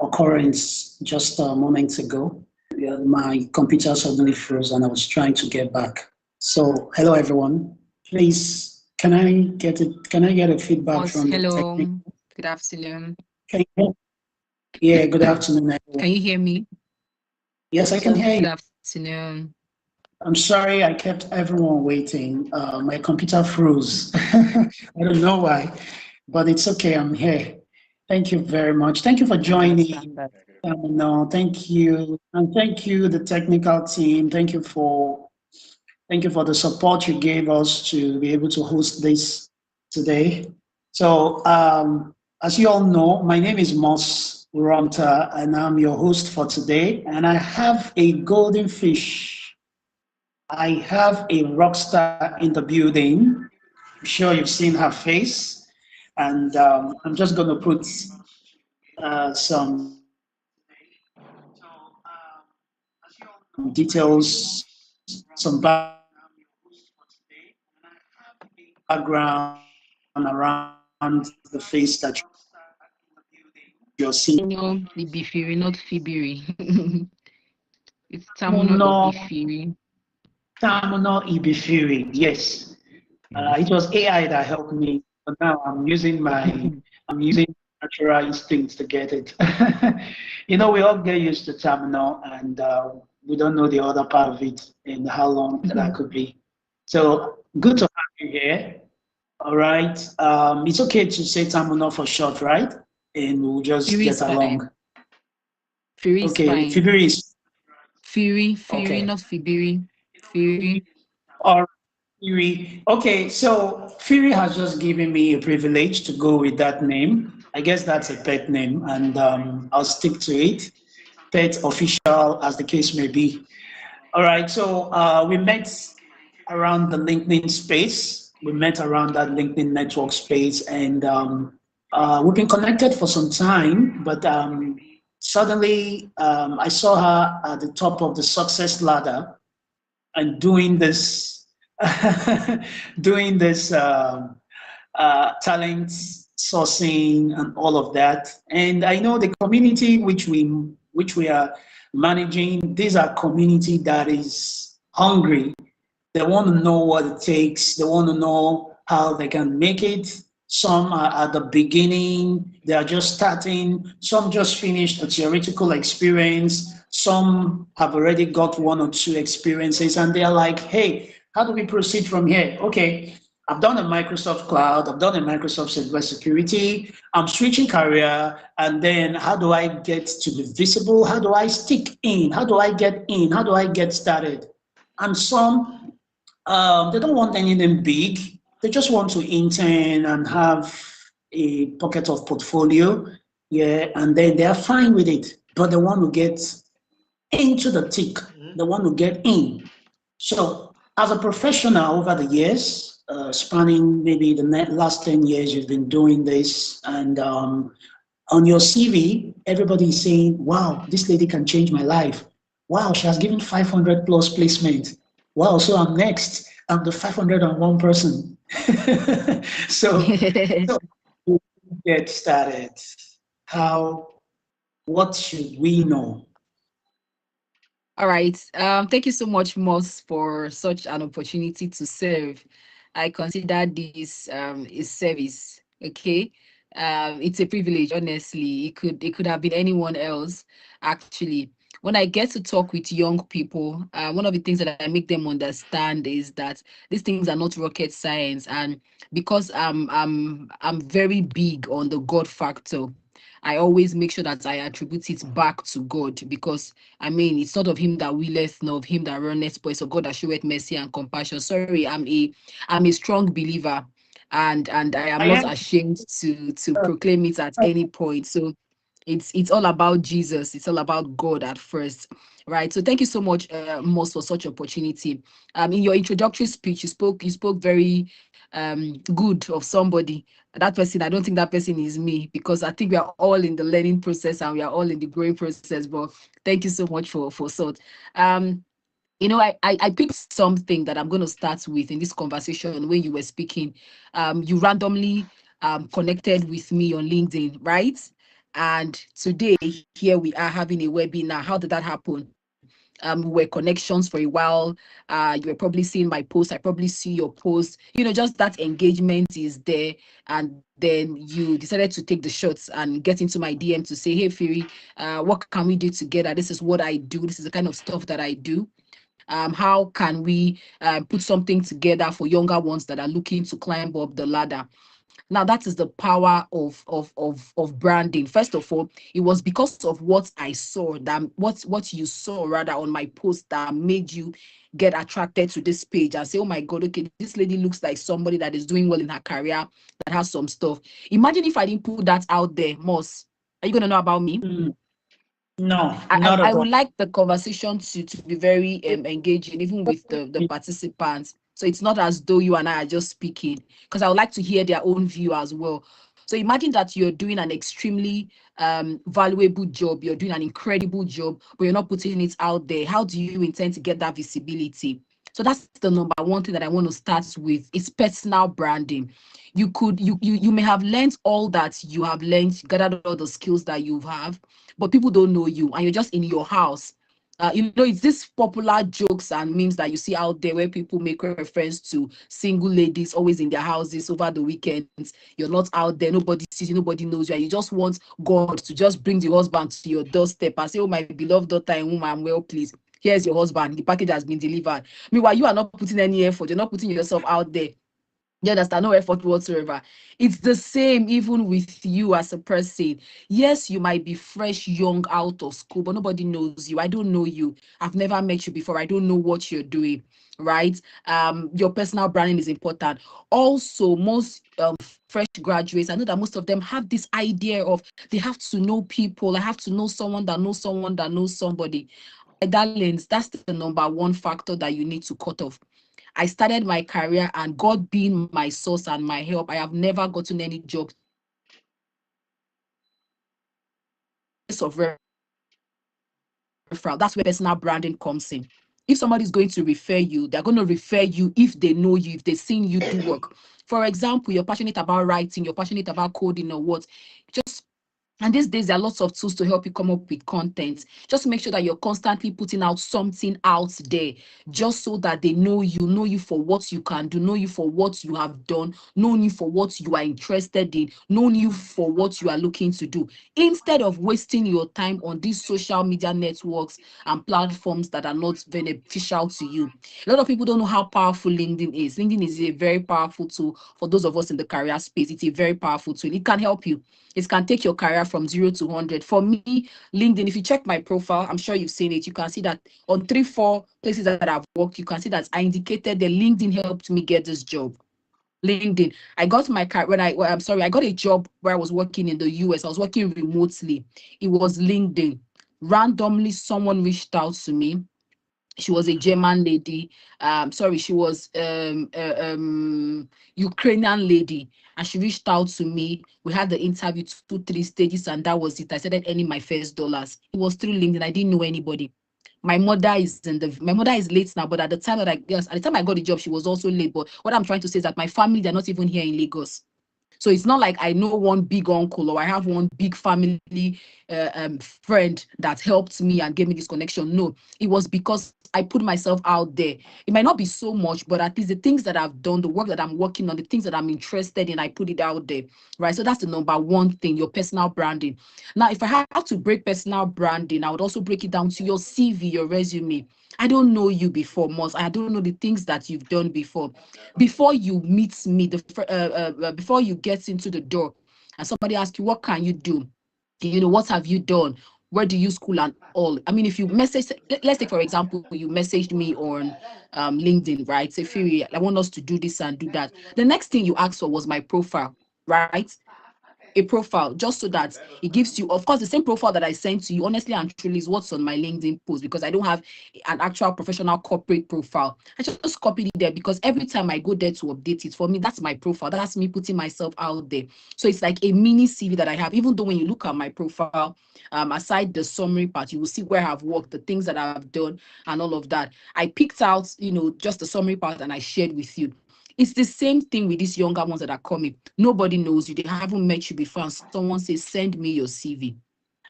occurrence just moments ago. Yeah, my computer suddenly froze and I was trying to get back. So, hello everyone. Please, can I get it? Can I get a feedback Boss, from the technique? hello. Good afternoon. Can you, yeah, good afternoon, everyone. Can you hear me? Yes, I can hear Good you. afternoon. I'm sorry I kept everyone waiting. My computer froze. I don't know why, but it's okay. I'm here. Thank you very much. Thank you for I joining. understand that. No, thank you, and thank you, the technical team. Thank you for the support you gave us to be able to host this today. So, as you all know, my name is Moss Ramta, and I'm your host for today. And I have a golden fish. I have a rock star in the building. I'm sure you've seen her face. And I'm just going to put some details, some background around the face that you're seeing. No, Ibifiri, not Fibiri. It's Tamuno Tamuno, Ibifiri. Tamuno Ibifiri. Yes, it was AI that helped me, but now I'm using natural instincts to get it. We all get used to Tamuno, and we don't know the other part of it and how long that could be. So good to have you here. All right. It's okay to say Tamuno for short, right? And we'll just Firi get is fine. along. Firi is Okay, fine. Fibiri is Firi, okay. not Fibiri. Firi. Or Fury. Okay, so Fury has just given me a privilege to go with that name. I guess that's a pet name, and I'll stick to it. Pet official, as the case may be. All right, so we met around the LinkedIn space. We met around that LinkedIn network space, and we've been connected for some time. But suddenly, I saw her at the top of the success ladder and doing this, doing this talent sourcing and all of that. And I know the community which we are managing. These are community that is hungry. They want to know what it takes. They want to know how they can make it. Some are at the beginning, they are just starting. Some just finished a theoretical experience. Some have already got one or two experiences, and they are like, hey, how do we proceed from here? Okay, I've done a Microsoft Cloud, I've done a Microsoft Security, I'm switching career, and then how do I get to be visible? How do I stick in? How do I get in? How do I get started? And some they don't want anything big. They just want to intern and have a pocket of portfolio. Yeah, and then they are fine with it. But they want to get into the tick. They want to get in. So, as a professional over the years, spanning maybe the last 10 years, you've been doing this, and on your CV, everybody is saying, wow, this lady can change my life. Wow, she has given 500 plus placement. Wow, so I'm next. I'm the 501 person. so, so get started. How, what should we know? All right. Thank you so much, Moss, for such an opportunity to serve. I consider this a service. Okay. It's a privilege, honestly. It could have been anyone else, actually. When I get to talk with young people, one of the things that I make them understand is that these things are not rocket science. And because I'm very big on the God factor, I always make sure that I attribute it back to God, because I mean, it's not of him that willeth, nor of him that runneth, but it's of God that showeth mercy and compassion. Sorry, I'm a strong believer, and I am I not am. ashamed to proclaim it at any point. So it's all about Jesus. It's all about God at first, right? So thank you so much, Moss, for such opportunity. In your introductory speech, you spoke very good of somebody. That person, I don't think that person is me, because I think we are all in the learning process and we are all in the growing process. But thank you so much for sort. Um, I picked something that I'm going to start with in this conversation. When you were speaking, you randomly connected with me on LinkedIn, right? And today, here we are having a webinar. How did that happen? We were connections for a while. You were probably seeing my post. I probably see your post. Just that engagement is there. And then you decided to take the shots and get into my DM to say, hey, Fury, what can we do together? This is what I do. This is the kind of stuff that I do. How can we put something together for younger ones that are looking to climb up the ladder? Now, that is the power of branding. First of all, it was because of what I saw, that what you saw rather on my post, that made you get attracted to this page and say, oh my God, okay, this lady looks like somebody that is doing well in her career, that has some stuff. Imagine if I didn't put that out there. Moss, are you going to know about me? No, I, not I at would all. like the conversation to be very engaging, even with the participants. So it's not as though you and I are just speaking, because I would like to hear their own view as well. So imagine that you're doing an extremely valuable job, you're doing an incredible job, but you're not putting it out there. How do you intend to get that visibility? So that's the number one thing that I want to start with. It's personal branding. You may have learned all that you have learned, gathered all the skills that you have, but people don't know you, and you're just in your house. It's this popular jokes and memes that you see out there where people make reference to single ladies always in their houses over the weekends. You're not out there, nobody sees you, nobody knows you, and you just want God to just bring the husband to your doorstep and say, oh, my beloved daughter and whom I'm well pleased. Here's your husband, the package has been delivered. Meanwhile, you are not putting any effort, you're not putting yourself out there. You understand? No effort whatsoever. It's the same even with you as a person. Yes, you might be fresh, young, out of school, but nobody knows you. I don't know you. I've never met you before. I don't know what you're doing, right? Your personal branding is important. Also, most fresh graduates, I know that most of them have this idea of they have to know people. I have to know someone that knows someone that knows somebody. My darlings, that's the number one factor that you need to cut off. I started my career, and God being my source and my help, I have never gotten any job of referral. That's where personal branding comes in. If somebody is going to refer you, they're going to refer you if they know you, if they've seen you do work. For example, you're passionate about writing, you're passionate about coding or what. Just And these days, there are lots of tools to help you come up with content. Just make sure that you're constantly putting out something out there, just so that they know you for what you can do, know you for what you have done, know you for what you are interested in, know you for what you are looking to do. Instead of wasting your time on these social media networks and platforms that are not beneficial to you. A lot of people don't know how powerful LinkedIn is. LinkedIn is a very powerful tool for those of us in the career space. It's a very powerful tool. It can help you. It can take your career from 0 to 100. For me, LinkedIn, if you check my profile, I'm sure you've seen it. You can see that on 3-4 places that I've worked, you can see that I indicated that LinkedIn helped me get this job. LinkedIn. I got my car when I got a job where I was working in the US. I was working remotely. It was LinkedIn. Randomly, someone reached out to me. She was a German lady. She was Ukrainian lady, and she reached out to me. We had the interview 2-3 stages, and that was it. I started earning my first dollars. It was through LinkedIn. I didn't know anybody. My mother is late now, but at the time I got the job, she was also late. But what I'm trying to say is that my family, they're not even here in Lagos. So it's not like I know one big uncle or I have one big family friend that helped me and gave me this connection. No, it was because I put myself out there. It might not be so much, but at least the things that I've done, the work that I'm working on, the things that I'm interested in, I put it out there, right? So that's the number one thing, your personal branding. Now, if I had to break personal branding, I would also break it down to your CV, your resume. I don't know you before, Moss. I don't know the things that you've done before. Before you meet me, before you get into the door, and somebody asks you, what can you do? What have you done? Where do you school and all? I mean, if you message, let's take for example, you messaged me on LinkedIn, right? Say, Fury, I want us to do this and do that. The next thing you asked for was my profile, right? A profile, just so that it gives you, of course, the same profile that I sent to you, honestly and truly, is what's on my LinkedIn post, because I don't have an actual professional corporate profile. I just copied it there because every time I go there to update it, for me, that's my profile. That's me putting myself out there. So it's like a mini CV that I have, even though when you look at my profile, aside the summary part, you will see where I've worked, the things that I've done, and all of that. I picked out, just the summary part and I shared with you. It's the same thing with these younger ones that are coming. Nobody knows you. They haven't met you before. And someone says, send me your CV.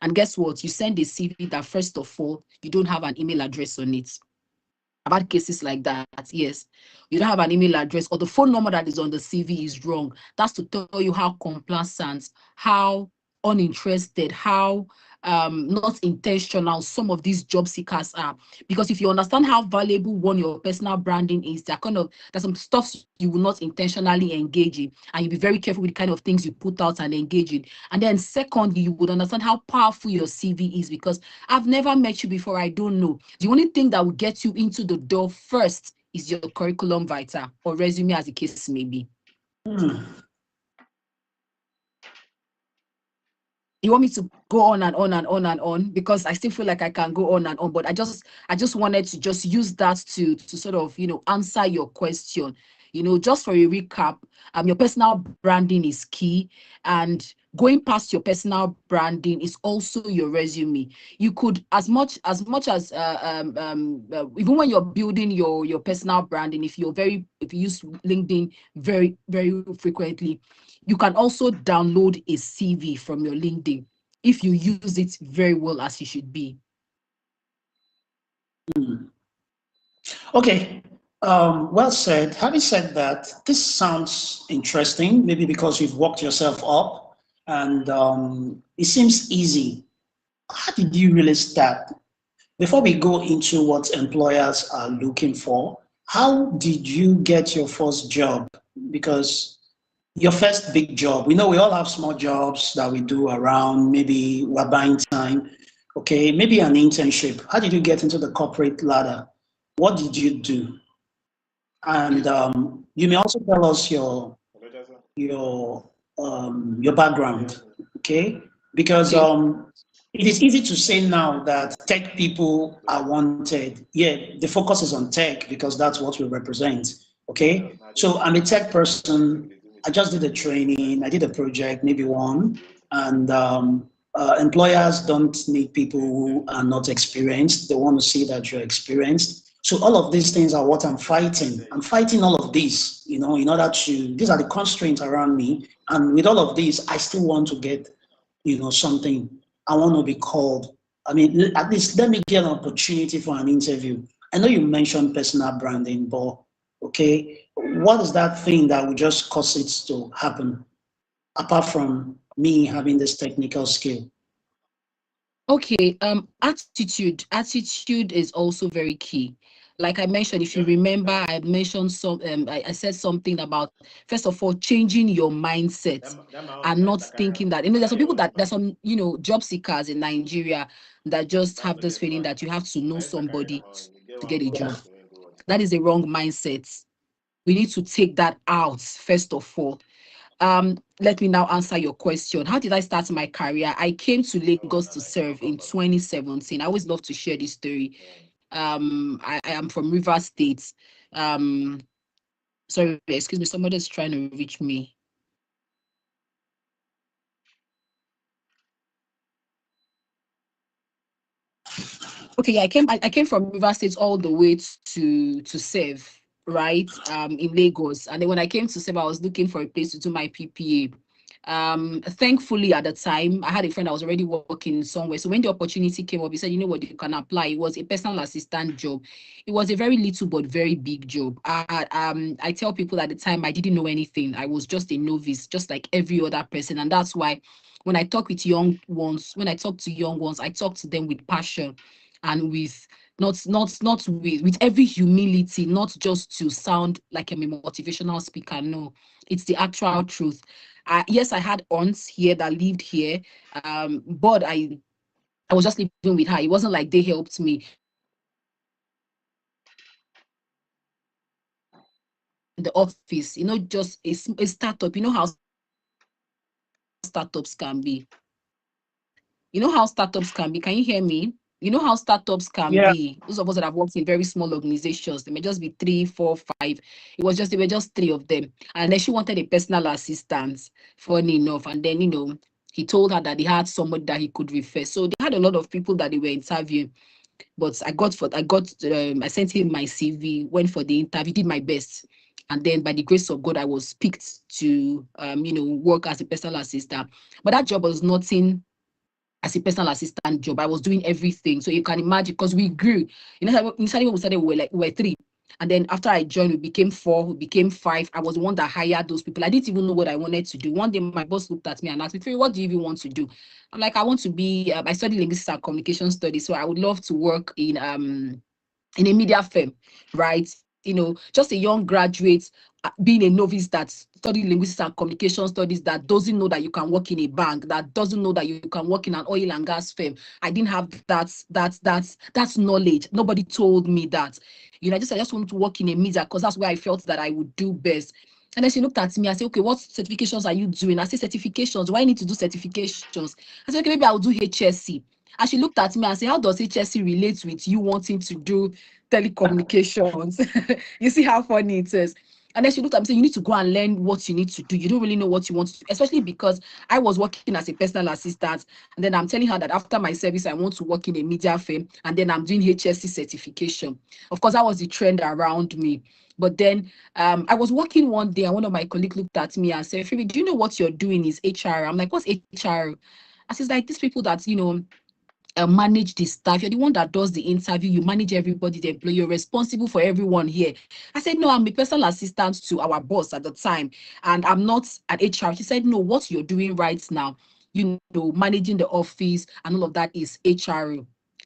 And guess what? You send a CV that, first of all, you don't have an email address on it. About cases like that, yes, you don't have an email address, or the phone number that is on the CV is wrong. That's to tell you how complacent, how uninterested, how not intentional some of these job seekers are. Because if you understand how valuable your personal branding is, there's some stuff you will not intentionally engage in, and you be very careful with the kind of things you put out and engage in. And then secondly, you would understand how powerful your CV is, because I've never met you before, I don't know. The only thing that will get you into the door first is your curriculum vitae or resume, as the case may be. You want me to go on and on and on and on? Because I still feel like I can go on and on, but I just wanted to just use that to sort of, answer your question. Just for a recap, your personal branding is key, and going past your personal branding is also your resume. You could, as much as even when you're building your personal branding, if you use LinkedIn very, very frequently, you can also download a CV from your LinkedIn if you use it very well, as you should be. Okay. Well said. Having said that, this sounds interesting, maybe because you've worked yourself up and it seems easy. How did you really start? Before we go into what employers are looking for, how did you get your first job? Because your first big job, we know we all have small jobs that we do around, maybe we're buying time, okay, maybe an internship. How did you get into the corporate ladder? What did you do? And you may also tell us your background, okay? Because it is easy to say now that tech people are wanted. Yeah, the focus is on tech because that's what we represent, okay? So I'm a tech person. I just did a training. I did a project, maybe one, and employers don't need people who are not experienced. They want to see that you're experienced. So all of these things are what I'm fighting. I'm fighting all of these, in order to, these are the constraints around me. And with all of these, I still want to get, something. I want to be called. I mean, at least let me get an opportunity for an interview. I know you mentioned personal branding, but okay, what is that thing that would just cause it to happen apart from me having this technical skill? Okay, attitude is also very key. Like I mentioned, if you remember, I mentioned I said something about, first of all, changing your mindset and not thinking that, there's some people there's some, job seekers in Nigeria that just have this feeling that you have to know somebody to get a job. That is a wrong mindset. We need to take that out, first of all. Let me now answer your question. How did I start my career? I came to Lagos to serve in 2017. I always love to share this story. I am from Rivers State. Sorry, excuse me, somebody's trying to reach me. Okay, I came from Rivers State all the way to serve, right? In Lagos. And then when I came to serve, I was looking for a place to do my PPA. Thankfully at the time I had a friend that was already working somewhere, so when the opportunity came up, he said, you know what, you can apply. It was a personal assistant job. It was a very little but very big job. I tell people at the time I didn't know anything. I was just a novice, just like every other person. And that's why when I talk to young ones, I talk to them with passion and with not with every humility, not just to sound like I'm a motivational speaker. No, it's the actual truth. Yes, I had aunts here that lived here, but I was just living with her. It wasn't like they helped me. In the office, just a startup. You know how startups can be. Can you hear me? You know how startups can Yeah. be. Those of us that have worked in very small organizations, they may just be 3, 4, 5. They were just 3 of them. And then she wanted a personal assistant, funny enough. And then, he told her that he had somebody that he could refer. So they had a lot of people that they were interviewing. But I sent him my CV, went for the interview, did my best. And then by the grace of God, I was picked to, work as a personal assistant. But that job was nothing as a personal assistant job. I was doing everything. So you can imagine, because we grew. Initially when we started, we were three. And then after I joined, we became four, we became five. I was the one that hired those people. I didn't even know what I wanted to do. One day, my boss looked at me and asked me, "Firi, what do you even want to do?" I'm like, I want to be, I studied linguistics and communication studies. So I would love to work in a media firm, right? Just a young graduate, being a novice that studied linguistics and communication studies, that doesn't know that you can work in a bank, that doesn't know that you can work in an oil and gas firm. I didn't have that knowledge. Nobody told me that. I just wanted to work in a media because that's where I felt that I would do best. And then she looked at me and said, "Okay, what certifications are you doing?" I said, "Certifications. Why need to do certifications?" I said, "Okay, maybe I'll do HSC." And she looked at me and said, "How does HSC relate with you wanting to do telecommunications?" You see how funny it is. And then she looked at me and said, "You need to go and learn what you need to do. You don't really know what you want to do," especially because I was working as a personal assistant. And then I'm telling her that after my service, I want to work in a media firm. And then I'm doing HSC certification. Of course, that was the trend around me. But then I was working one day and one of my colleagues looked at me and said, "Phoebe, do you know what you're doing is HR?" I'm like, "What's HR?" I said, "Like these people that, manage the staff. You're the one that does the interview. You manage everybody, the employee. You're responsible for everyone here." I said, "No, I'm a personal assistant to our boss at the time, and I'm not an HR." She said, "No, what you're doing right now, managing the office and all of that is HR."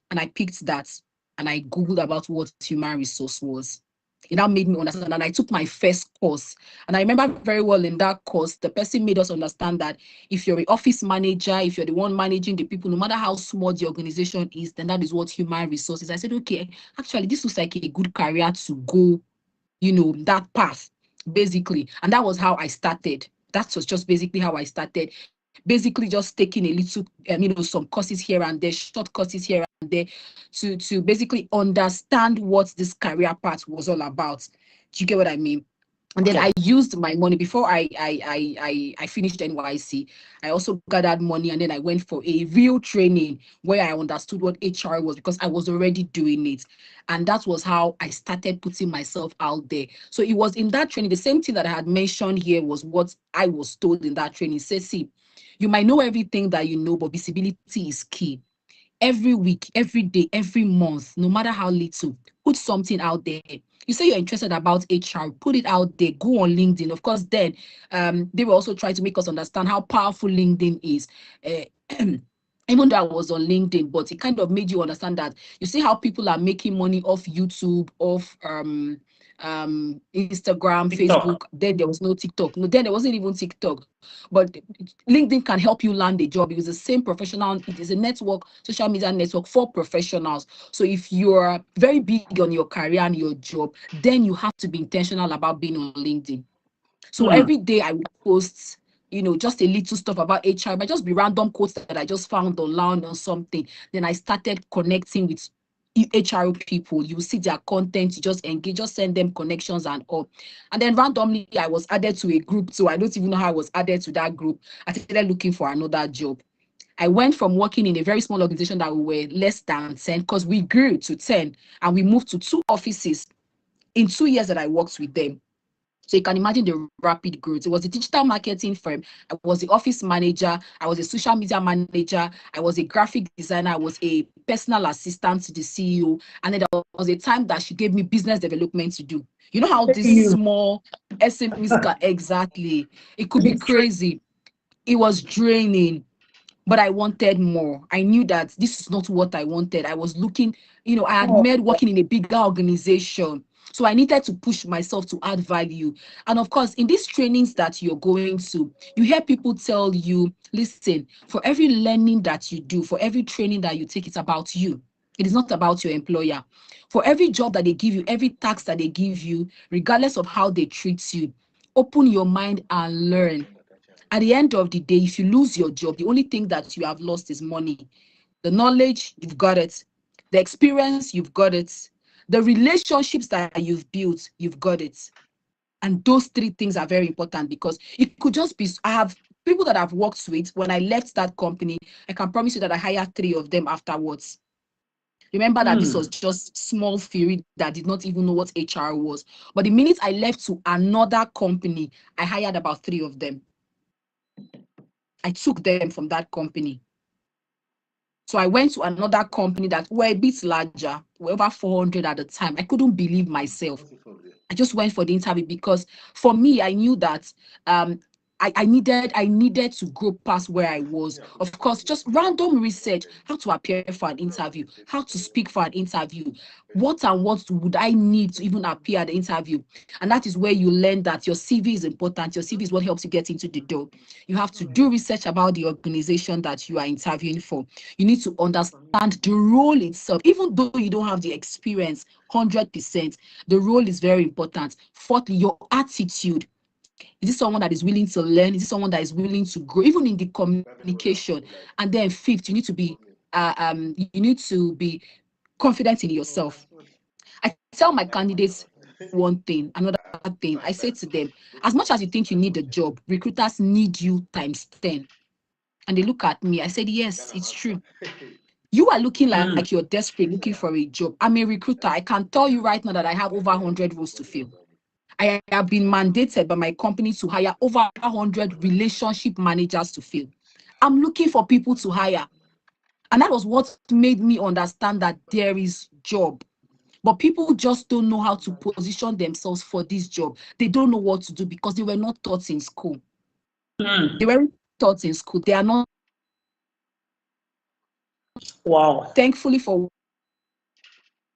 And I picked that and I Googled about what human resource was. It now made me understand, and I took my first course. And I remember very well in that course, the person made us understand that if you're an office manager, if you're the one managing the people, no matter how small the organization is, then that is what human resources. I said, "Okay, actually, this looks like a good career to go, that path, basically." And that was how I started. That was just basically how I started. Basically, just taking a little, some courses here and there, short courses here and there, to basically understand what this career path was all about. Do you get what I mean? And then Okay. I used my money before I finished NYC. I also gathered money and then I went for a real training where I understood what HR was because I was already doing it. And that was how I started putting myself out there. So it was in that training, the same thing that I had mentioned here was what I was told in that training. Say, "See, you might know everything that you know, but visibility is key. Every week, every day, every month, no matter how little, put something out there. You say you're interested about HR, put it out there, go on LinkedIn." Of course, then they will also try to make us understand how powerful LinkedIn is. Even though I was on LinkedIn, but it kind of made you understand that you see how people are making money off YouTube, off Instagram, TikTok. Facebook. Then there was no TikTok. No, then there wasn't even TikTok. But LinkedIn can help you land a job. It was the same professional. It is a network, social media network for professionals. So if you're very big on your career and your job, then you have to be intentional about being on LinkedIn. So Hmm. every day I would post, just a little stuff about HR, but just be random quotes that I just found online or something. Then I started connecting with HR people. You see their content, you just engage, just send them connections and all. And then randomly, I was added to a group. So I don't even know how I was added to that group. I started looking for another job. I went from working in a very small organization that we were less than 10 because we grew to 10 and we moved to 2 offices in 2 years that I worked with them. So you can imagine the rapid growth. It was a digital marketing firm. I was the office manager. I was a social media manager. I was a graphic designer. I was a personal assistant to the CEO. And then there was a time that she gave me business development to do. You know how these You. small SMEs can exactly, it could be It's true. crazy. It was draining, but I wanted more. I knew that this is not what I wanted. I was looking, I had made working in a bigger organization. So I needed to push myself to add value. And of course, in these trainings that you're going to, you hear people tell you, "Listen, for every learning that you do, for every training that you take, it's about you. It is not about your employer. For every job that they give you, every task that they give you, regardless of how they treat you, open your mind and learn. At the end of the day, if you lose your job, the only thing that you have lost is money. The knowledge, you've got it. The experience, you've got it. The relationships that you've built, you've got it." And those three things are very important because it could just be, I have people that I've worked with when I left that company. I can promise you that I hired 3 of them afterwards. Remember that this was just small theory that did not even know what HR was. But the minute I left to another company, I hired about 3 of them. I took them from that company. So I went to another company that were a bit larger, were over 400 at the time. I couldn't believe myself. I just went for the interview because for me, I knew that I needed to grow past where I was. Of course, just random research, how to appear for an interview, how to speak for an interview, what would I need to even appear at the interview. And that is where you learn that your CV is important. Your CV is what helps you get into the door. You have to do research about the organization that you are interviewing for. You need to understand the role itself, even though you don't have the experience 100%. The role is very important. Fourthly, your attitude. Is this someone that is willing to learn? Is this someone that is willing to grow, even in the communication? And then fifth, you need to be confident in yourself. I tell my candidates one thing, another thing. I say to them, as much as you think you need a job, recruiters need you times 10. And they look at me. I said, yes, it's true. You are looking like you're desperate looking for a job. I'm a recruiter. I can tell you right now that I have over 100 roles to fill. I have been mandated by my company to hire over 100 relationship managers to fill. I'm looking for people to hire. And that was what made me understand that there is job. But people just don't know how to position themselves for this job. They don't know what to do because they were not taught in school. They weren't taught in school. They are not. Wow. Thankfully for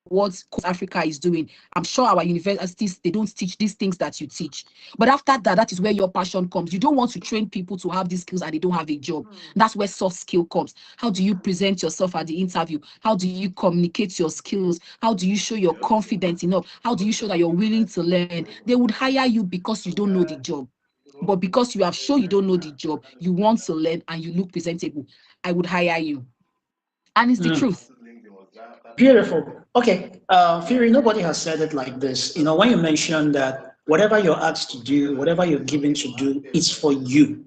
what Coast Africa is doing. I'm sure our universities, they don't teach these things that you teach. But after that, that is where your passion comes. You don't want to train people to have these skills and they don't have a job. That's where soft skill comes. How do you present yourself at the interview? How do you communicate your skills? How do you show you're confident enough? How do you show that you're willing to learn? They would hire you because you don't know the job. But because you have shown you don't know the job, you want to learn and you look presentable, I would hire you. And it's the truth. Beautiful. Okay, Fury, nobody has said it like this. You know, when you mentioned that whatever you're asked to do, whatever you're given to do, it's for you.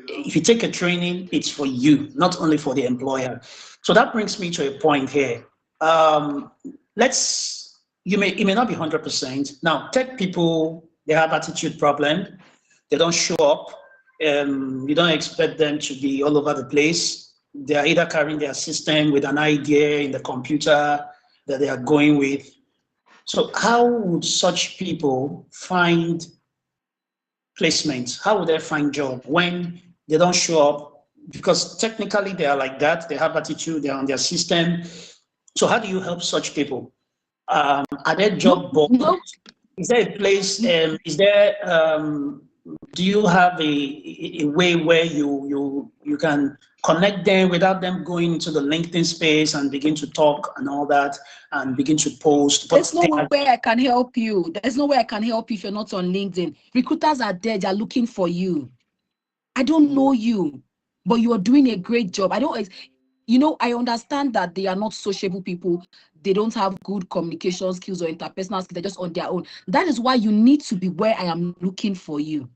If you take a training, it's for you, not only for the employer. So that brings me to a point here. It may not be 100%. Now, tech people, they have attitude problem. They don't show up. You don't expect them to be all over the place. They are either carrying their system with an idea in the computer that they are going with. So how would such people find placements? How would they find job when they don't show up? Because technically they are like that. They have attitude. They're on their system. So how do you help such people? Are there job boards? No. Is there a place? Do you have a way where you can connect them without them going into the LinkedIn space and begin to talk and all that and begin to post? There's no way I can help you. There's no way I can help you if you're not on LinkedIn. Recruiters are there. They're looking for you. I don't know you, but you are doing a great job. I understand that they are not sociable people. They don't have good communication skills or interpersonal skills. They're just on their own. That is why you need to be where I am looking for you.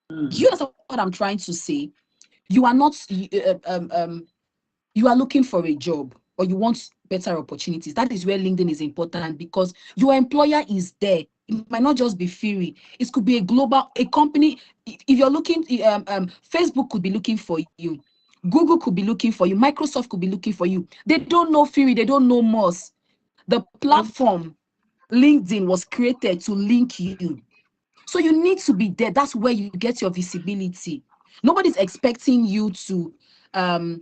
Do you understand what I'm trying to say? You are not, you are looking for a job or you want better opportunities. That is where LinkedIn is important because your employer is there. It might not just be Fury. It could be a company. If you're looking, Facebook could be looking for you. Google could be looking for you. Microsoft could be looking for you. They don't know Fury. They don't know Moz. The platform, LinkedIn, was created to link you. So you need to be there. That's where you get your visibility. Nobody's expecting you to, I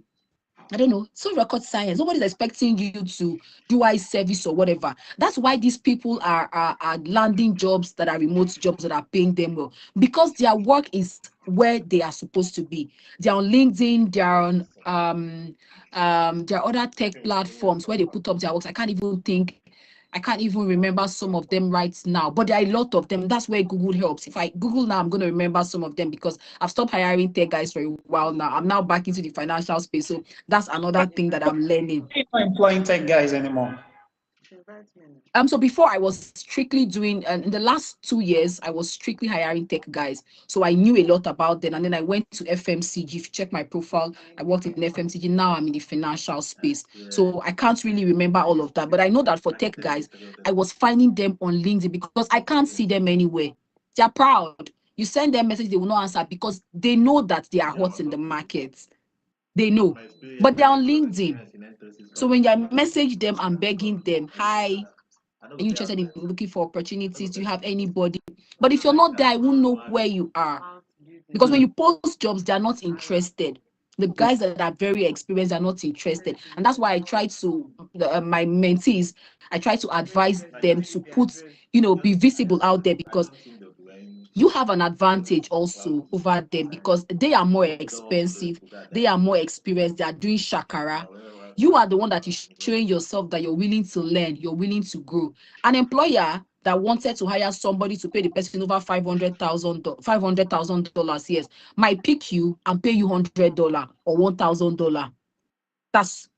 don't know, so rocket science. Nobody's expecting you to do eye service or whatever. That's why these people are landing jobs that are remote jobs that are paying them well, because their work is where they are supposed to be. They're on LinkedIn, they're on there are other tech platforms where they put up their works. I can't even remember some of them right now, but there are a lot of them. That's where Google helps. If I Google now, I'm going to remember some of them because I've stopped hiring tech guys for a while now. I'm now back into the financial space. So that's another thing that I'm learning. You're not employing tech guys anymore. So before I was strictly doing, and in the last 2 years, I was strictly hiring tech guys. So I knew a lot about them. And then I went to FMCG. If you check my profile, I worked in FMCG. Now I'm in the financial space. So I can't really remember all of that. But I know that for tech guys, I was finding them on LinkedIn because I can't see them anywhere. They're proud. You send them message, they will not answer because they know that they are hot in the market. They know, but they're on LinkedIn. So when you message them and begging them, hi, are you interested in looking for opportunities? Do you have anybody? But if you're not there, I won't know where you are. Because when you post jobs, they're not interested. The guys that are very experienced are not interested. And that's why I try to, my mentees, I try to advise them to put, be visible out there because you have an advantage also over them because they are more expensive, they are more experienced, they are doing shakara. You are the one that is showing yourself that you're willing to learn, you're willing to grow. An employer that wanted to hire somebody to pay the person over $500,000, yes, might pick you and pay you $100 or $1,000. That's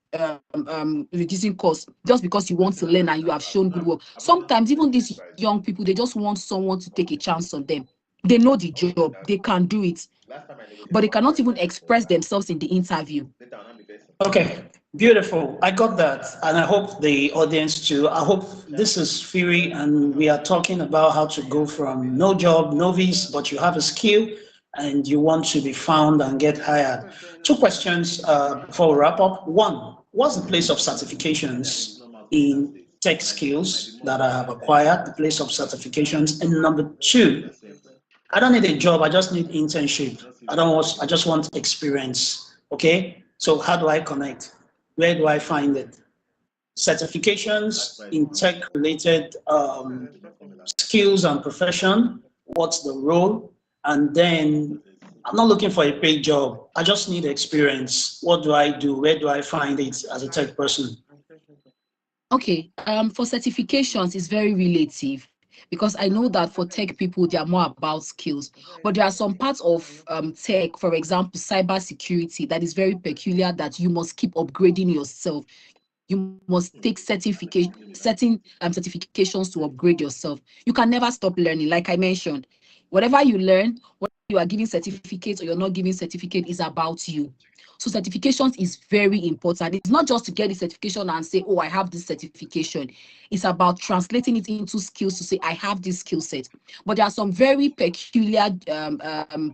reducing costs just because you want to learn and you have shown good work. Sometimes even these young people, they just want someone to take a chance on them. They know the job, they can do it, but they cannot even express themselves in the interview. Okay, beautiful. I got that. And I hope the audience too. I hope this is Fury and we are talking about how to go from no job, novice, but you have a skill and you want to be found and get hired. Two questions before we wrap up. One, what's the place of certifications in tech skills that I have acquired, the place of certifications? And number two, I don't need a job. I just need internship. I just want experience. Okay. So how do I connect? Where do I find it? Certifications in tech related skills and profession. What's the role? And then I'm not looking for a paid job. I just need experience. What do I do? Where do I find it as a tech person? Okay, for certifications, it's very relative because I know that for tech people, they are more about skills. But there are some parts of tech, for example, cyber security, that is very peculiar that you must keep upgrading yourself. You must take certain certifications to upgrade yourself. You can never stop learning. Like I mentioned, whatever you learn, whether you are giving certificates or you're not giving certificate, is about you. So certifications is very important. It's not just to get the certification and say, oh, I have this certification. It's about translating it into skills to say, I have this skill set. But there are some very peculiar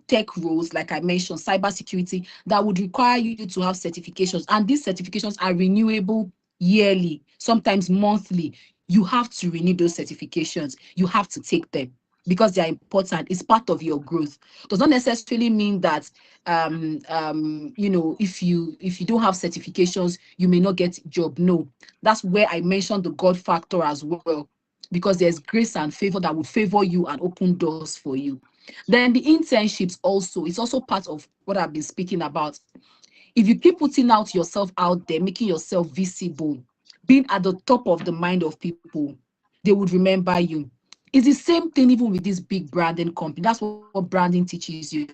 tech roles, like I mentioned, cybersecurity, that would require you to have certifications. And these certifications are renewable yearly, sometimes monthly. You have to renew those certifications. You have to take them because they are important. It's part of your growth. Does not necessarily mean that if you don't have certifications, you may not get a job. No, that's where I mentioned the God factor as well, because there's grace and favor that will favor you and open doors for you. Then the internships also, it's also part of what I've been speaking about. If you keep putting out yourself out there, making yourself visible, being at the top of the mind of people, they would remember you. It's the same thing even with this big branding company. That's what branding teaches you.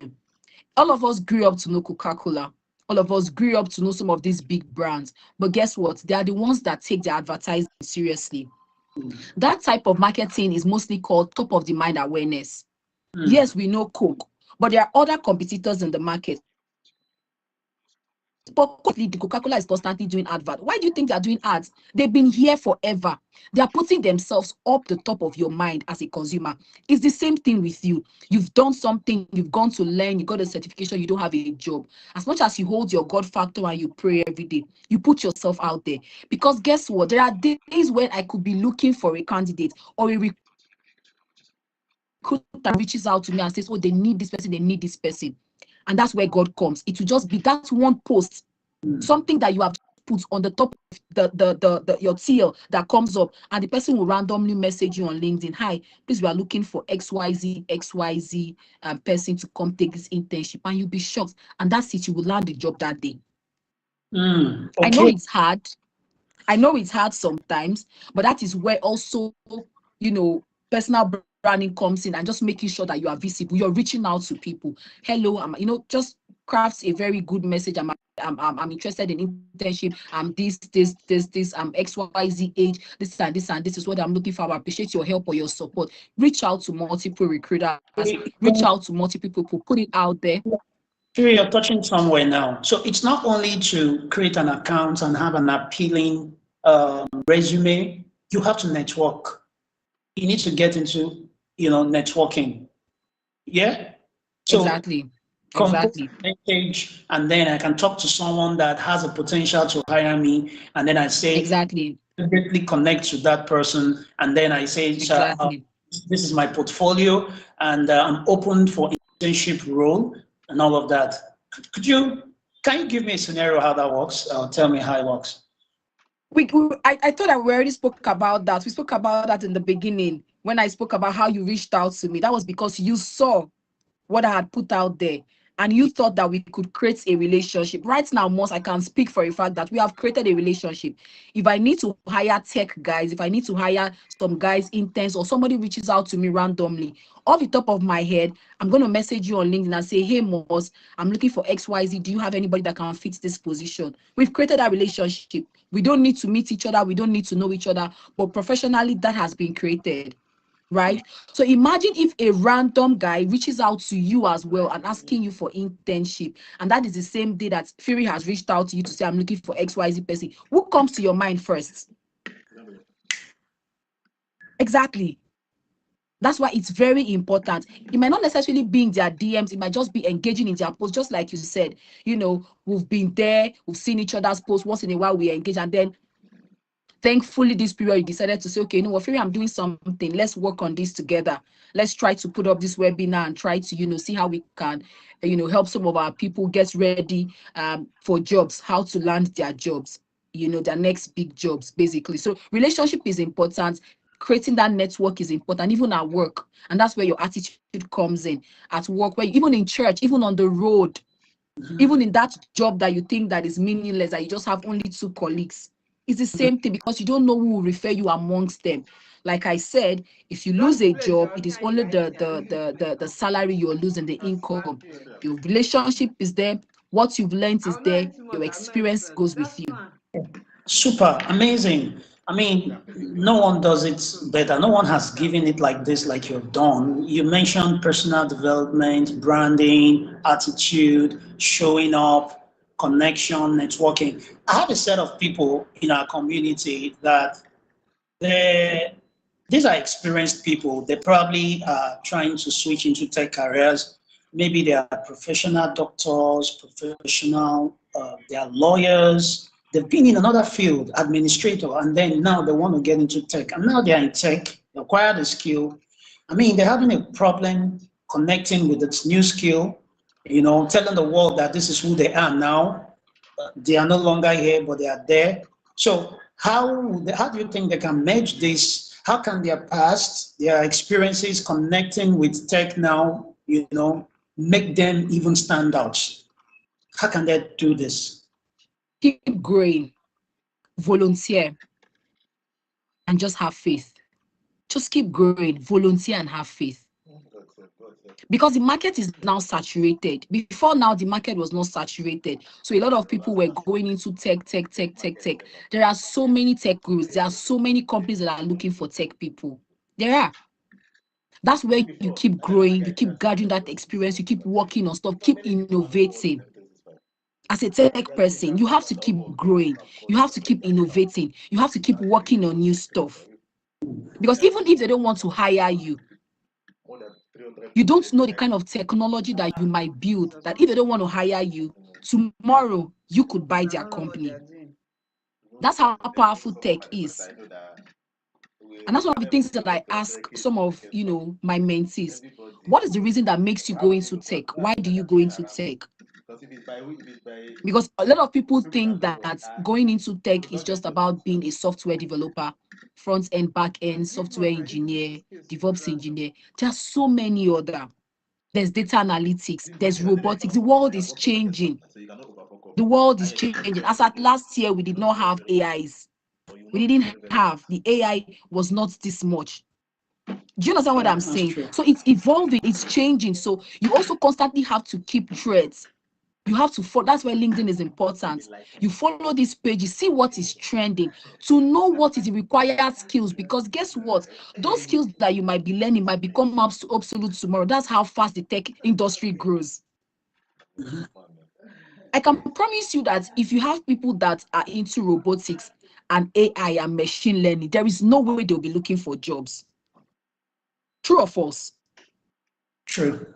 All of us grew up to know Coca-Cola. All of us grew up to know some of these big brands. But guess what? They are the ones that take their advertising seriously. That type of marketing is mostly called top of the mind awareness. Yes, we know Coke, but there are other competitors in the market. But the Coca-Cola is constantly doing advert. Why do you think they're doing ads? They've been here forever. They are putting themselves up the top of your mind as a consumer. It's the same thing with you. You've done something, you've gone to learn, you got a certification, you don't have a job. As much as you hold your God factor and you pray every day, you put yourself out there. Because guess what? There are days when I could be looking for a candidate or a recruiter reaches out to me and says, oh, they need this person, they need this person. And that's where God comes. It will just be that one post, something that you have put on the top of your TL that comes up, and the person will randomly message you on LinkedIn. Hi, please, we are looking for XYZ person to come take this internship, and you'll be shocked. And that's it, you will land the job that day. Okay. I know it's hard. I know it's hard sometimes, but that is where also, personal branding comes in and just making sure that you are visible. You're reaching out to people. Hello, just crafts a very good message. I'm interested in internship. I'm this. I'm XYZ age. This and this and this is what I'm looking for. I appreciate your help or your support. Reach out to multiple recruiters. Reach out to multiple people. Put it out there. Sure, you're touching somewhere now. So it's not only to create an account and have an appealing resume. You have to network. You need to get into, networking. Yeah. So Exactly. compose a message, and then I can talk to someone that has a potential to hire me, and then I say, Exactly. immediately connect to that person, and then I say, Exactly. this is my portfolio, and I'm open for internship role and all of that. Can you give me a scenario how that works? Tell me how it works. I thought that we already spoke about that. We spoke about that in the beginning when I spoke about how you reached out to me. That was because you saw what I had put out there and you thought that we could create a relationship. Right now, Moss, I can speak for a fact that we have created a relationship. If I need to hire tech guys, if I need to hire some guys interns, or somebody reaches out to me randomly, off the top of my head, I'm going to message you on LinkedIn and say, hey, Moss, I'm looking for XYZ. Do you have anybody that can fit this position? We've created a relationship. We don't need to meet each other. We don't need to know each other. But professionally, that has been created. Right? So imagine if a random guy reaches out to you as well and asking you for internship, and that is the same day that Fury has reached out to you to say, I'm looking for XYZ person. Who comes to your mind first? Exactly. That's why it's very important. It might not necessarily be in their DMs. It might just be engaging in their posts, just like you said. We've been there. We've seen each other's posts. Once in a while, we engage, and then thankfully, this period, you decided to say, okay, Fury, I'm doing something. Let's work on this together. Let's try to put up this webinar and try to, see how we can, help some of our people get ready for jobs, how to land their jobs, their next big jobs, basically. So relationship is important. Creating that network is important, even at work. And that's where your attitude comes in. At work, even in church, even on the road, even in that job that you think that is meaningless, that you just have only 2 colleagues. It's the same thing, because you don't know who will refer you amongst them. Like I said, if you lose a job, it is only the salary you're losing, the income. Your relationship is there. What you've learned is there. Your experience goes with you. Super, amazing. I mean, no one does it better. No one has given it like this, like you've done. You mentioned personal development, branding, attitude, showing up, connection, networking. I have a set of people in our community that these are experienced people. They probably are trying to switch into tech careers. Maybe they are professional doctors, they are lawyers. They've been in another field, administrator, and then now they want to get into tech. And now they're in tech, they acquire the skill. I mean, they're having a problem connecting with this new skill, telling the world that this is who they are now. They are no longer here, but they are there. So how do you think they can merge this? How can their past, their experiences connecting with tech now, make them even stand out? How can they do this? Keep growing, volunteer, and just have faith. Just keep growing, volunteer, and have faith. Because the market is now saturated. Before now, the market was not saturated. So a lot of people were going into tech. There are so many tech groups. There are so many companies that are looking for tech people. There are. That's where you keep growing, you keep gathering that experience, you keep working on stuff, keep innovating. As a tech person, you have to keep growing, you have to keep innovating, you have to keep working on new stuff. Because even if they don't want to hire you, you don't know the kind of technology that you might build, that if they don't want to hire you, tomorrow you could buy their company. That's how powerful tech is. And that's one of the things that I ask some of, my mentees. What is the reason that makes you go into tech? Why do you go into tech? Because a lot of people think that going into tech is just about being a software developer, front end, back end, software engineer, DevOps engineer. There are so many other. There's data analytics, there's robotics. The world is changing. The world is changing. As at last year, we did not have AIs. We didn't have, the AI was not this much. Do you understand what I'm saying? So it's evolving, it's changing. So you also constantly have to keep threads. You have to follow. That's why LinkedIn is important. You follow this page, you see what is trending, to know what is the required skills. Because guess what? Those skills that you might be learning might become obsolete tomorrow. That's how fast the tech industry grows. I can promise you that if you have people that are into robotics and AI and machine learning, there is no way they'll be looking for jobs. True or false? True.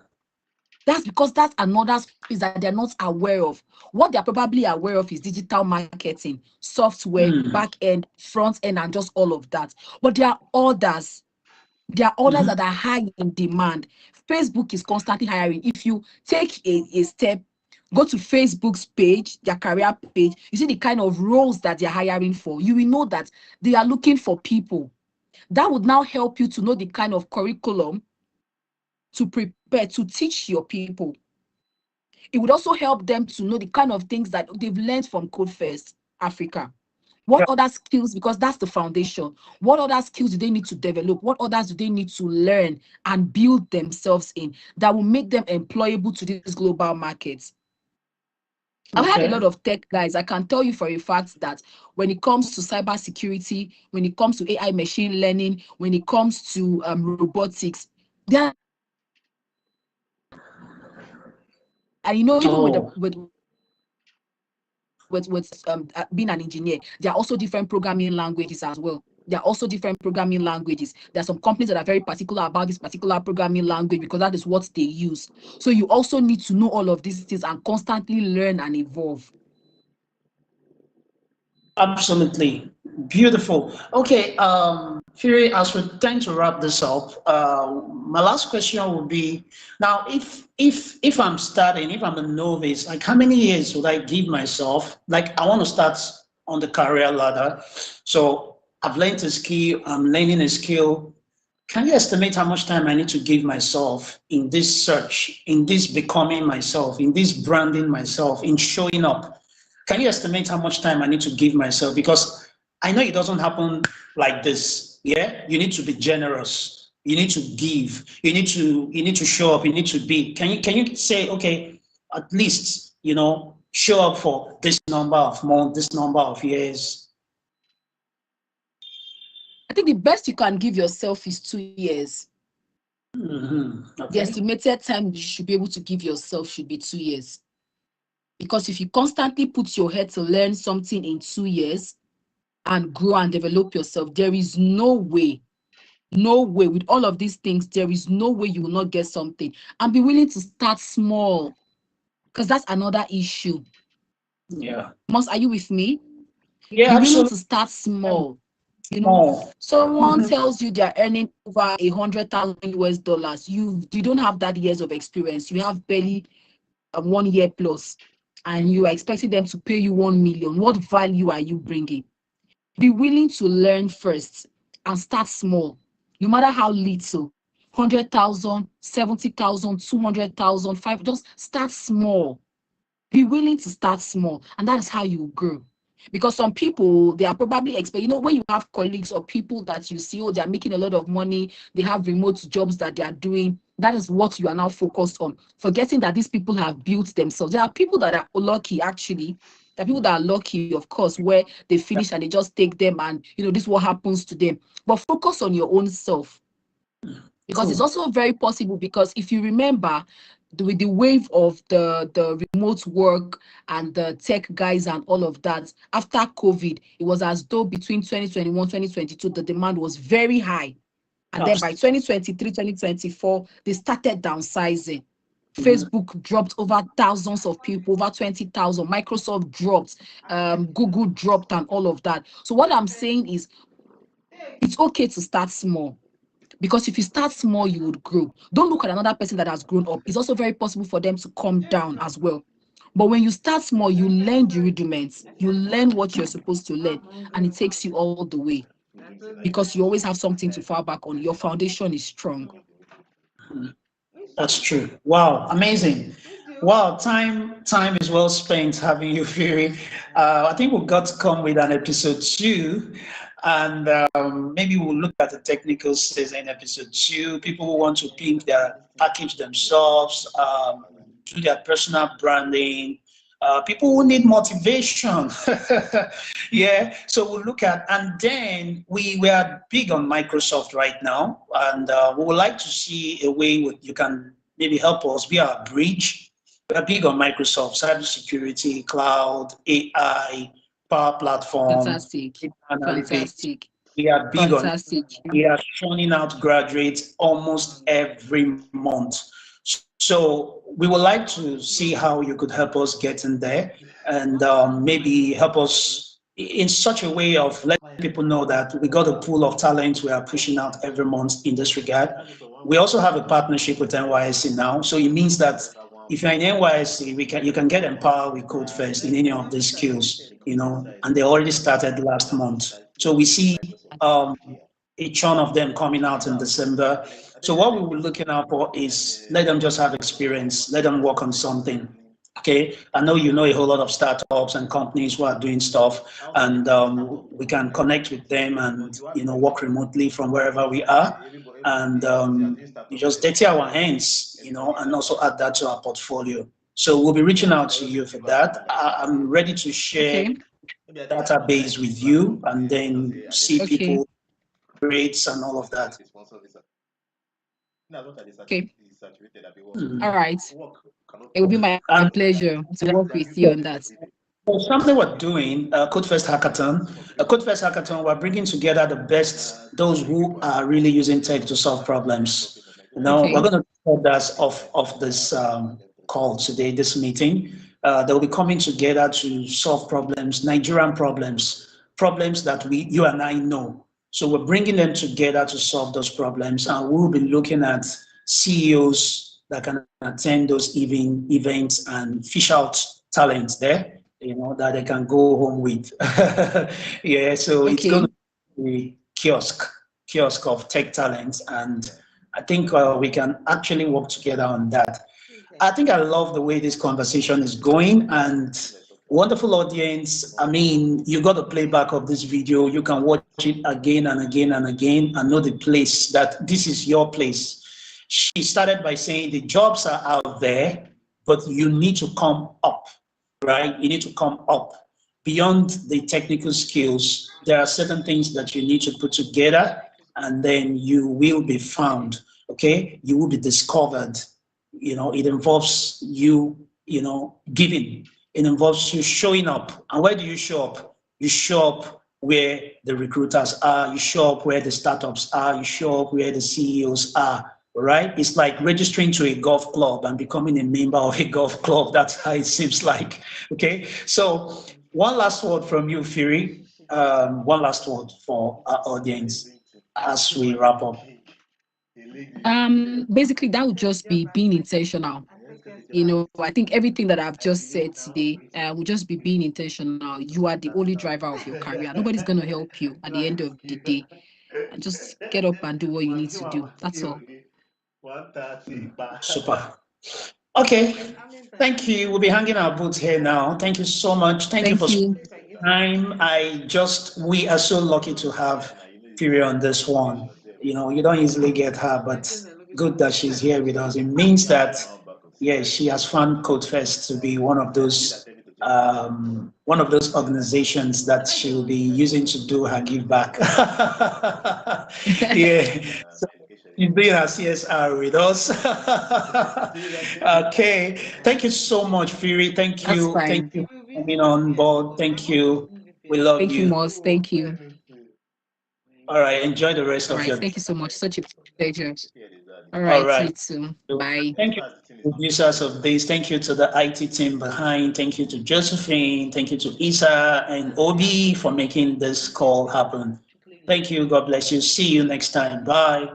That's because that's another space that they're not aware of. What they're probably aware of is digital marketing, software, back end, front end, and just all of that. But there are others. There are others that are high in demand. Facebook is constantly hiring. If you take a step, go to Facebook's page, their career page, you see the kind of roles that they're hiring for. You will know that they are looking for people. That would now help you to know the kind of curriculum to prepare, to teach your people. It would also help them to know the kind of things that they've learned from Code First Africa. What other skills, because that's the foundation, what other skills do they need to develop? What others do they need to learn and build themselves in that will make them employable to these global markets? I've had a lot of tech guys. I can tell you for a fact that when it comes to cybersecurity, when it comes to AI machine learning, when it comes to robotics, they're, and you know, even with being an engineer, there are also different programming languages as well. There are also different programming languages. There are some companies that are very particular about this particular programming language because that is what they use. So you also need to know all of these things and constantly learn and evolve. Absolutely. Beautiful. Okay, Fury, as we tend to wrap this up, my last question would be, now, if I'm starting, if I'm a novice, like how many years would I give myself? Like I want to start on the career ladder. So I've learned a skill, I'm learning a skill. Can you estimate how much time I need to give myself in this search, in this becoming myself, in this branding myself, in showing up? Can you estimate how much time I need to give myself? Because I know it doesn't happen like this. Yeah, you need to be generous. You need to give. You need to show up. You need to be. Can you say, okay, at least show up for this number of months, this number of years? I think the best you can give yourself is 2 years. Okay. The estimated time you should be able to give yourself should be 2 years. Because if you constantly put your head to learn something in 2 years and grow and develop yourself, there is no way with all of these things, there is no way you will not get something. And be willing to start small, because that's another issue. Yeah. Moss, are you with me? Yeah, be willing to start small. You know, someone tells you they're earning over 100,000 US dollars. You don't have that years of experience. You have barely 1 year plus, and you are expecting them to pay you 1 million. What value are you bringing? Be willing to learn first and start small, no matter how little. 100,000, 70,000, 200,000, 5. Just start small. Be willing to start small, and that is how you grow. Because some people, they are probably when you have colleagues or people that you see, they are making a lot of money, they have remote jobs that they are doing, that is what you are now focused on, forgetting that these people have built themselves. There are people that are lucky, actually. There are people that are lucky, of course, where they finish and they just take them and, this is what happens to them. But focus on your own self. Because it's also very possible, because if you remember, with the wave of the remote work and the tech guys and all of that, after COVID, it was as though between 2021, 2022, the demand was very high. And then by 2023, 2024, they started downsizing. Facebook dropped over thousands of people, over 20,000. Microsoft dropped, Google dropped, and all of that. So what I'm saying is, it's okay to start small. Because if you start small, you would grow. Don't look at another person that has grown up. It's also very possible for them to come down as well. But when you start small, you learn the rudiments. You learn what you're supposed to learn, and it takes you all the way. Because you always have something to fall back on. Your foundation is strong. That's true. Wow, amazing. Wow, time is well spent having you, Fury. I think we've got to come with an episode 2, and maybe we'll look at the technical stage in episode 2. People who want to package themselves, do their personal branding, people who need motivation. Yeah, so we'll look at, and then we are big on Microsoft right now, and we would like to see a way you can maybe help us be our bridge. We are big on Microsoft, cybersecurity, cloud, AI, Power Platform, Fantastic. data analytics. Fantastic. We are big on, Fantastic. we are churning out graduates almost every month. So we would like to see how you could help us get in there, and maybe help us in such a way of letting people know that we got a pool of talent we are pushing out every month in this regard. We also have a partnership with NYSC now, so it means that if you're in NYSC, you can get empowered with Code First in any of these skills, and they already started last month. So we see um, a chunk of them coming out in December. So what we were looking out for is let them just have experience, let them work on something. Okay, I know you know a whole lot of startups and companies who are doing stuff, and we can connect with them and work remotely from wherever we are, and you just dirty our hands, and also add that to our portfolio. So we'll be reaching out to you for that. I'm ready to share Okay. database with you, and then see Okay. people rates and all of that. Okay. All Mm. right. It will be my And pleasure to work with you on that. so something we're doing, CodeFest Hackathon. CodeFest Hackathon, we're bringing together the best, those who are really using tech to solve problems. We're Okay. going to record that of this call today, this meeting. They'll be coming together to solve problems, Nigerian problems that you and I know. So we're bringing them together to solve those problems, and we'll be looking at CEOs that can attend those events and fish out talent there, that they can go home with. Yeah, so it's going Okay. to be kiosk of tech talent, and I think we can actually work together on that. I think I love the way this conversation is going, and wonderful audience. I mean, you got a playback of this video. You can watch it again and again and again and know the place that this is your place. She started by saying the jobs are out there, but you need to come up, right? You need to come up beyond the technical skills. There are certain things that you need to put together, and then you will be found. Okay, you will be discovered. It involves giving. It involves you showing up. And where do you show up? You show up where the recruiters are. You show up where the startups are. You show up where the CEOs are. Right? It's like registering to a golf club and becoming a member of a golf club. That's how it seems like. Okay. So one last word from you, Fury. One last word for our audience as we wrap up. Basically that would just be being intentional. I think everything that I've just said today will just be being intentional. You are the only driver of your career. Nobody's going to help you at the end of the day. And just get up and do what you need to do. That's all. Super. Okay. Thank you. We'll be hanging our boots here now. Thank you so much. Thank you for Thank spending you. time. We are so lucky to have Fury on this one. You don't easily get her, but good that she's here with us. It means that, yeah, she has found CodeFest to be one of those organizations that she will be using to do her give back. Yeah. So she's doing her CSR with us. Okay. Thank you so much, Fury. Thank That's you. Thank fine. you for coming on board. Thank you. We love Thank you, you. Moss. Thank you. All right. Enjoy the rest All of right. your Thank you so much. Such a pleasure. All All right. right. You too. So Bye. thank you, producers of this. Thank you to the IT team behind. Thank you to Josephine. Thank you to Isa and Obi for making this call happen. Thank you. God bless you. See you next time. Bye.